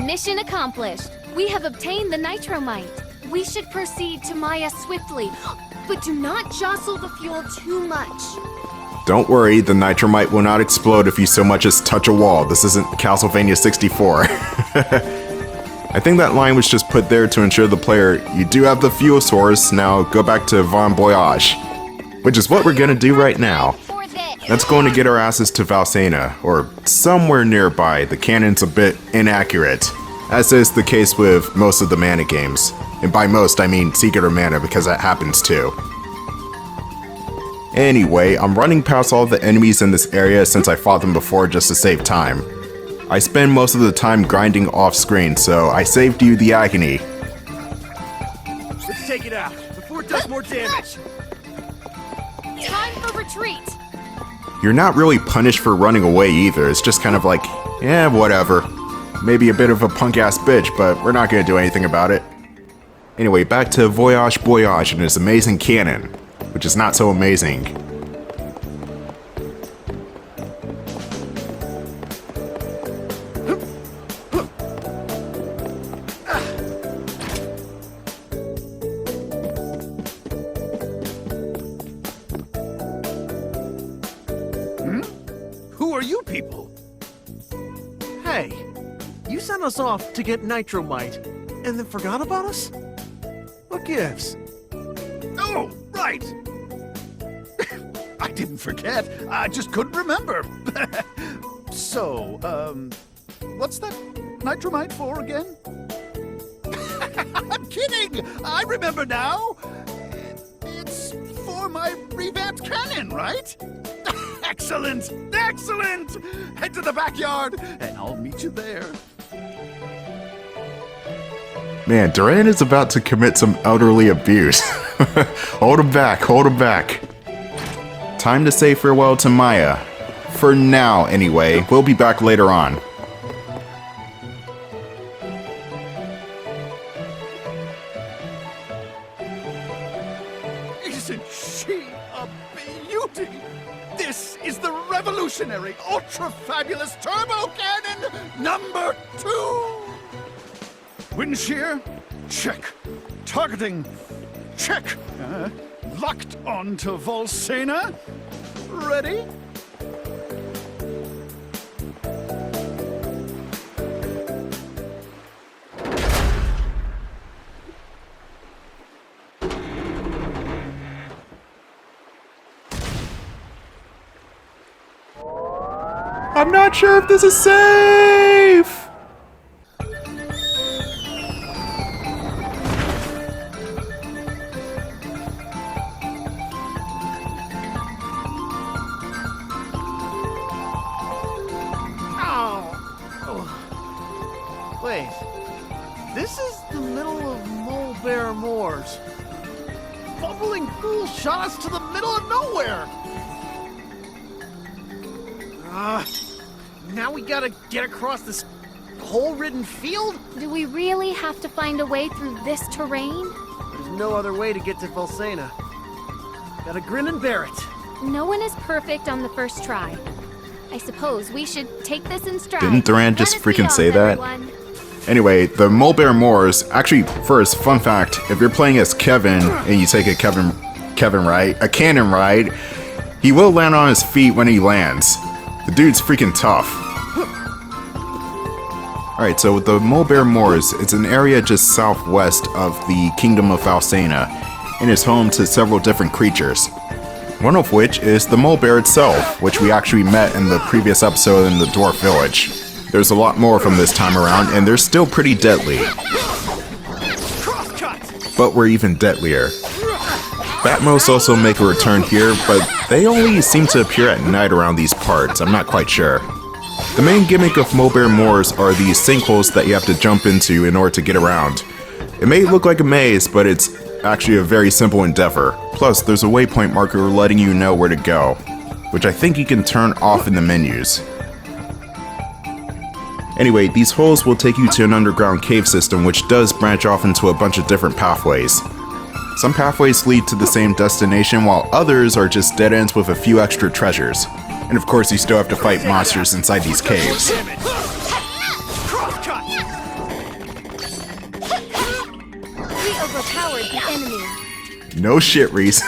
Mission accomplished. We have obtained the nitromite. We should proceed to Maya swiftly, but do not jostle the fuel too much. Don't worry, the nitromite will not explode if you so much as touch a wall. This isn't Castlevania 64. I think that line was just put there to ensure the player, you do have the fuel source, now go back to Bon Voyage. Which is what we're gonna do right now. That's going to get our asses to Valsena, or somewhere nearby. The canon's a bit inaccurate, as is the case with most of the mana games. And by most, I mean Secret or Mana, because that happens too. Anyway, I'm running past all the enemies in this area since I fought them before just to save time. I spend most of the time grinding off screen, so I saved you the agony. Let's take it out before it does more damage. Time for retreat. You're not really punished for running away either. It's just kind of like, yeah, whatever. Maybe a bit of a punk-ass bitch, but we're not gonna do anything about it. Anyway, back to Voyage and his amazing cannon, which is not so amazing. Who are you people? Hey, you sent us off to get nitromite, and then forgot about us? What gives? Oh, right! I didn't forget, I just couldn't remember. So, what's that nitromite for again? I'm kidding! I remember now! It's for my revamped cannon, right? Excellent! Excellent! Head to the backyard, and I'll meet you there. Man, Duran is about to commit some elderly abuse. Hold him back, hold him back. Time to say farewell to Maya. For now, anyway. We'll be back later on. Isn't she a beauty? This is the revolutionary, ultra-fabulous turbo cannon number 2! Wind shear? Check. Targeting? Check. Locked onto Valsena? Ready? I'm not sure if this is safe! Wait, this is the middle of Molebear Moors. Bubbling pool shot us to the middle of nowhere. Now we gotta get across this hole-ridden field? Do we really have to find a way through this terrain? There's no other way to get to Valsena. Gotta grin and bear it. No one is perfect on the first try. I suppose we should take this in stride. Didn't Duran just Let us be freaking off, say that? everyone. Anyway, the Molebear Moors, actually, first, fun fact, if you're playing as Kevin and you take a cannon ride, he will land on his feet when he lands. The dude's freaking tough. Alright, so with the Molebear Moors, it's an area just southwest of the Kingdom of Valsena, and is home to several different creatures. One of which is the Molebear itself, which we actually met in the previous episode in the Dwarf Village. There's a lot more from this time around, and they're still pretty deadly. But we're even deadlier. Batmos also make a return here, but they only seem to appear at night around these parts. I'm not quite sure. The main gimmick of Molebear Moors are these sinkholes that you have to jump into in order to get around. It may look like a maze, but it's actually a very simple endeavor. Plus, there's a waypoint marker letting you know where to go, which I think you can turn off in the menus. Anyway, these holes will take you to an underground cave system which does branch off into a bunch of different pathways. Some pathways lead to the same destination, while others are just dead ends with a few extra treasures. And of course, you still have to fight monsters inside these caves. We overpowered the enemy. No shit, Reese.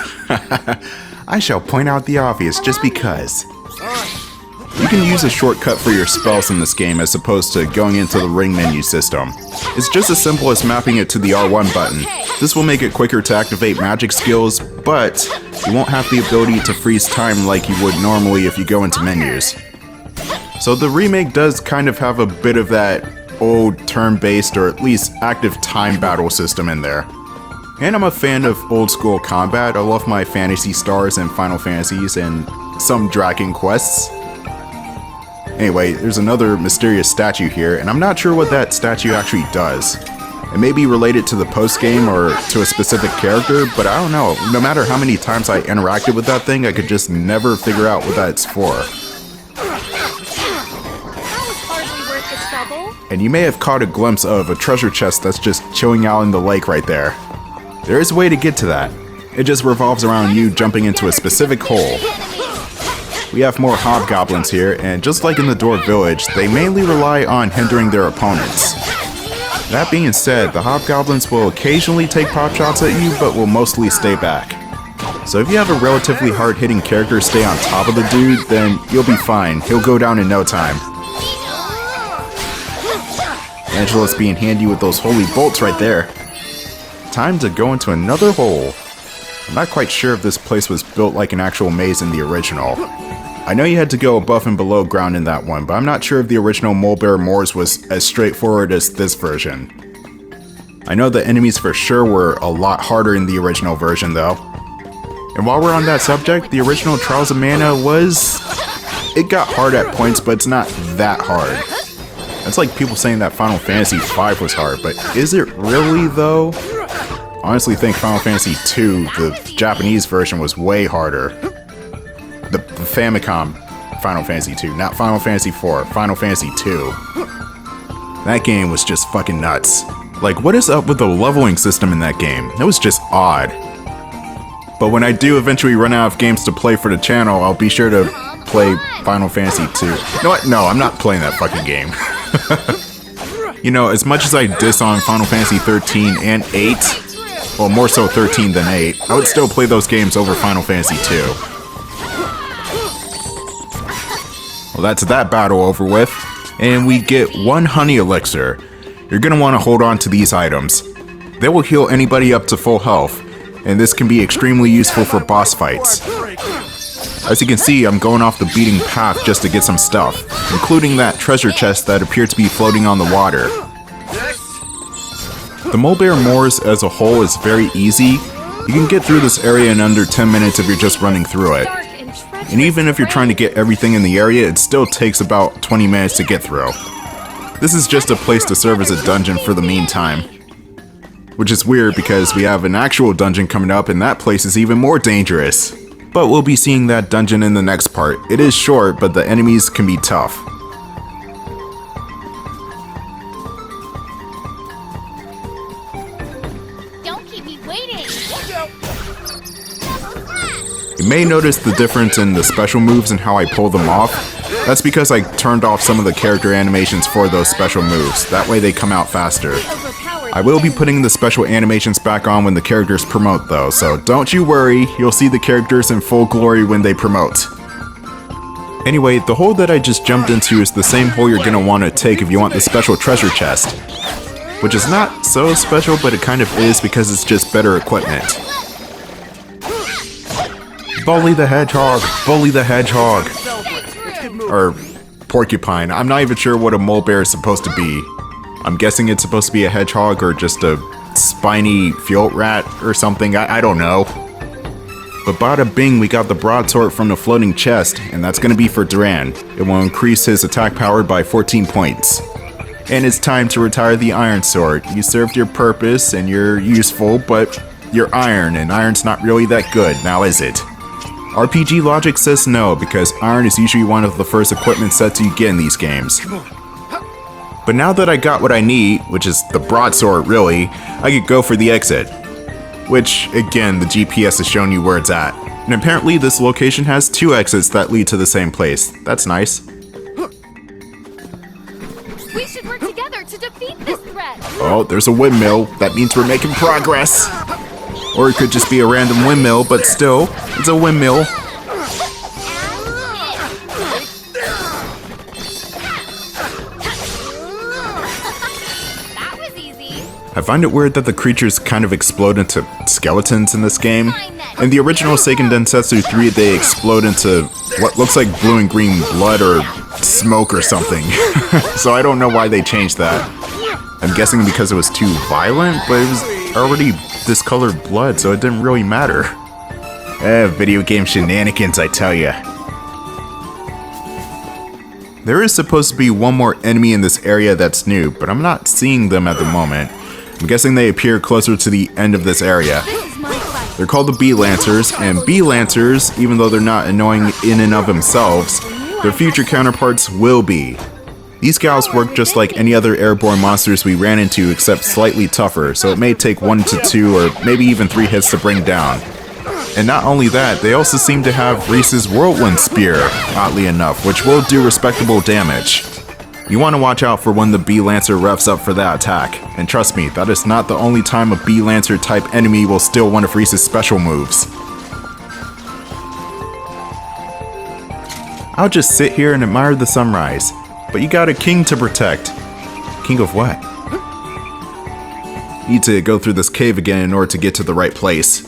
I shall point out the obvious just because. You can use a shortcut for your spells in this game as opposed to going into the ring menu system. It's just as simple as mapping it to the R1 button. This will make it quicker to activate magic skills, but you won't have the ability to freeze time like you would normally if you go into menus. So the remake does kind of have a bit of that old turn-based or at least active time battle system in there. And I'm a fan of old school combat. I love my Phantasy Stars and Final Fantasies and some Dragon Quests. Anyway, there's another mysterious statue here, and I'm not sure what that statue actually does. It may be related to the post-game or to a specific character, but I don't know. No matter how many times I interacted with that thing, I could just never figure out what that's for. That was hardly worth the trouble. And you may have caught a glimpse of a treasure chest that's just chilling out in the lake right there. There is a way to get to that. It just revolves around you jumping into a specific hole. We have more hobgoblins here, and just like in the Dwarf Village, they mainly rely on hindering their opponents. That being said, the hobgoblins will occasionally take pot shots at you, but will mostly stay back. So if you have a relatively hard-hitting character stay on top of the dude, then you'll be fine. He'll go down in no time. Angela's being handy with those holy bolts right there. Time to go into another hole. I'm not quite sure if this place was built like an actual maze in the original. I know you had to go above and below ground in that one, but I'm not sure if the original Molebear Moors was as straightforward as this version. I know the enemies for sure were a lot harder in the original version though. And while we're on that subject, the original Trials of Mana it got hard at points, but it's not that hard. That's like people saying that Final Fantasy V was hard, but is it really though? I honestly think Final Fantasy II, the Japanese version, was way harder. The Famicom Final Fantasy II, not Final Fantasy IV, Final Fantasy II. That game was just fucking nuts. Like, what is up with the leveling system in that game? It was just odd. But when I do eventually run out of games to play for the channel, I'll be sure to play Final Fantasy II. You know what? No, I'm not playing that fucking game. You know, as much as I diss on Final Fantasy 13 and 8, well, more so 13 than 8, I would still play those games over Final Fantasy 2. Well, that's that battle over with, and we get one honey elixir. You're gonna want to hold on to these items. They will heal anybody up to full health, and this can be extremely useful for boss fights. As you can see, I'm going off the beaten path just to get some stuff, including that treasure chest that appeared to be floating on the water. The Molebear Moors as a whole is very easy. You can get through this area in under 10 minutes if you're just running through it. And even if you're trying to get everything in the area, it still takes about 20 minutes to get through. This is just a place to serve as a dungeon for the meantime. Which is weird because we have an actual dungeon coming up and that place is even more dangerous. But we'll be seeing that dungeon in the next part. It is short, but the enemies can be tough. Don't keep me waiting. You may notice the difference in the special moves and how I pull them off. That's because I turned off some of the character animations for those special moves. That way they come out faster. I will be putting the special animations back on when the characters promote though, so don't you worry, you'll see the characters in full glory when they promote. Anyway, the hole that I just jumped into is the same hole you're gonna want to take if you want the special treasure chest. Which is not so special, but it kind of is because it's just better equipment. Bully the hedgehog! Bully the hedgehog! Or porcupine. I'm not even sure what a molebear is supposed to be. I'm guessing it's supposed to be a hedgehog or just a spiny field rat or something, I don't know. But bada bing, we got the broadsword from the floating chest, and that's gonna be for Duran. It will increase his attack power by 14 points. And it's time to retire the iron sword. You served your purpose and you're useful, but you're iron, and iron's not really that good, now is it? RPG logic says no, because iron is usually one of the first equipment sets you get in these games. But now that I got what I need, which is the broadsword really, I could go for the exit. Which, again, the GPS is showing you where it's at. And apparently this location has 2 exits that lead to the same place. That's nice. We should work together to defeat this threat. Oh, there's a windmill. That means we're making progress. Or it could just be a random windmill, but still, it's a windmill. That was easy. I find it weird that the creatures kind of explode into skeletons in this game. In the original Seiken Densetsu 3, they explode into what looks like blue and green blood or smoke or something. So I don't know why they changed that. I'm guessing because it was too violent, but it was already discolored blood, so it didn't really matter. Video game shenanigans, I tell ya. There is supposed to be one more enemy in this area that's new, but I'm not seeing them at the moment. I'm guessing they appear closer to the end of this area. They're called the Beelancers, and Beelancers, even though they're not annoying in and of themselves, their future counterparts will be. These gals work just like any other airborne monsters we ran into, except slightly tougher, so it may take 1 to 2 or maybe even 3 hits to bring down. And not only that, they also seem to have Reese's Whirlwind Spear, oddly enough, which will do respectable damage. You want to watch out for when the Beelancer revs up for that attack, and trust me, that is not the only time a Beelancer type enemy will steal one of Reese's special moves. I'll just sit here and admire the sunrise, but you got a king to protect. King of what? Need to go through this cave again in order to get to the right place.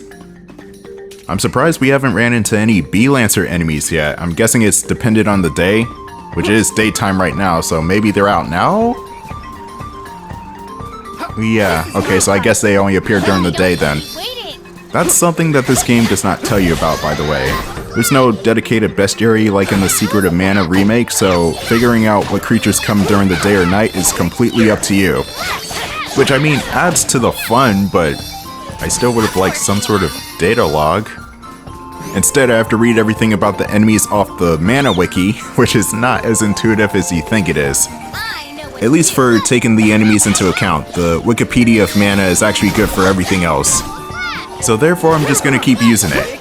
I'm surprised we haven't ran into any Beelancer enemies yet. I'm guessing it's dependent on the day, which is daytime right now, so maybe they're out now? Yeah, okay, so I guess they only appear during the day then. That's something that this game does not tell you about, by the way. There's no dedicated bestiary like in the Secret of Mana remake, so figuring out what creatures come during the day or night is completely up to you. Which, I mean, adds to the fun, but I still would have liked some sort of data log. Instead, I have to read everything about the enemies off the Mana Wiki, which is not as intuitive as you think it is. At least for taking the enemies into account, the Wikipedia of Mana is actually good for everything else. So therefore, I'm just gonna keep using it.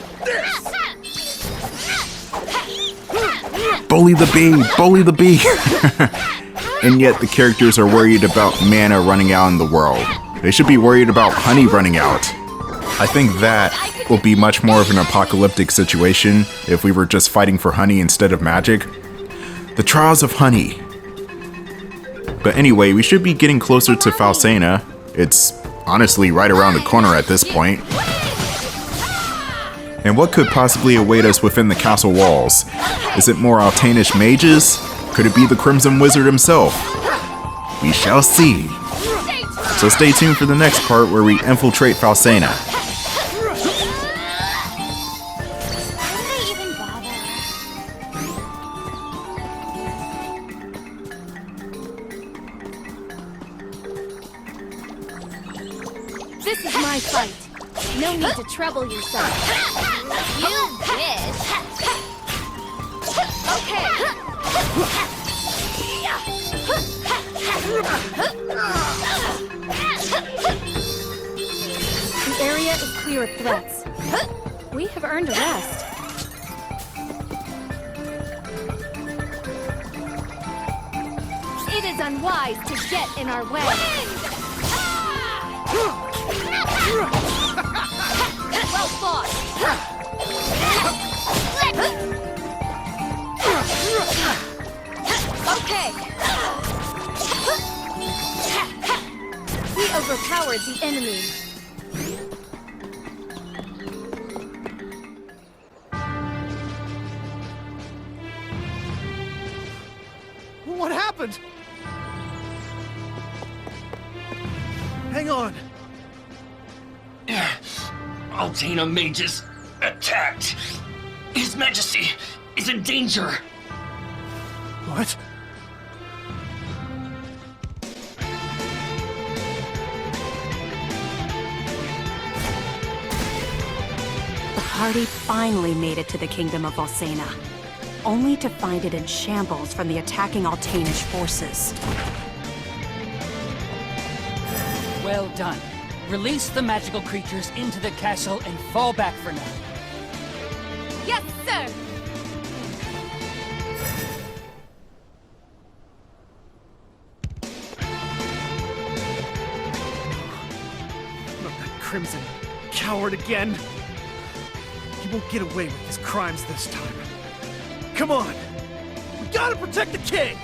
Bully the bee! Bully the bee! And yet the characters are worried about mana running out in the world. They should be worried about honey running out. I think that will be much more of an apocalyptic situation if we were just fighting for honey instead of magic. The trials of honey. But anyway, we should be getting closer to Valsena. It's honestly right around the corner at this point. And what could possibly await us within the castle walls? Is it more Altanish mages? Could it be the Crimson Wizard himself? We shall see. So stay tuned for the next part where we infiltrate Valsena. This is my fight. No need to trouble yourself. You wish. Okay. The area is clear of threats. We have earned a rest. It is unwise to get in our way. Well fought. Okay. We overpowered the enemy. What happened? Hang on. Altana mages attacked. His Majesty is in danger. What? The party finally made it to the kingdom of Valsena, only to find it in shambles from the attacking Altanish forces. Well done. Release the magical creatures into the castle and fall back for now. Yes, sir. Crimson. Coward again. He won't get away with his crimes this time. Come on! We gotta protect the king!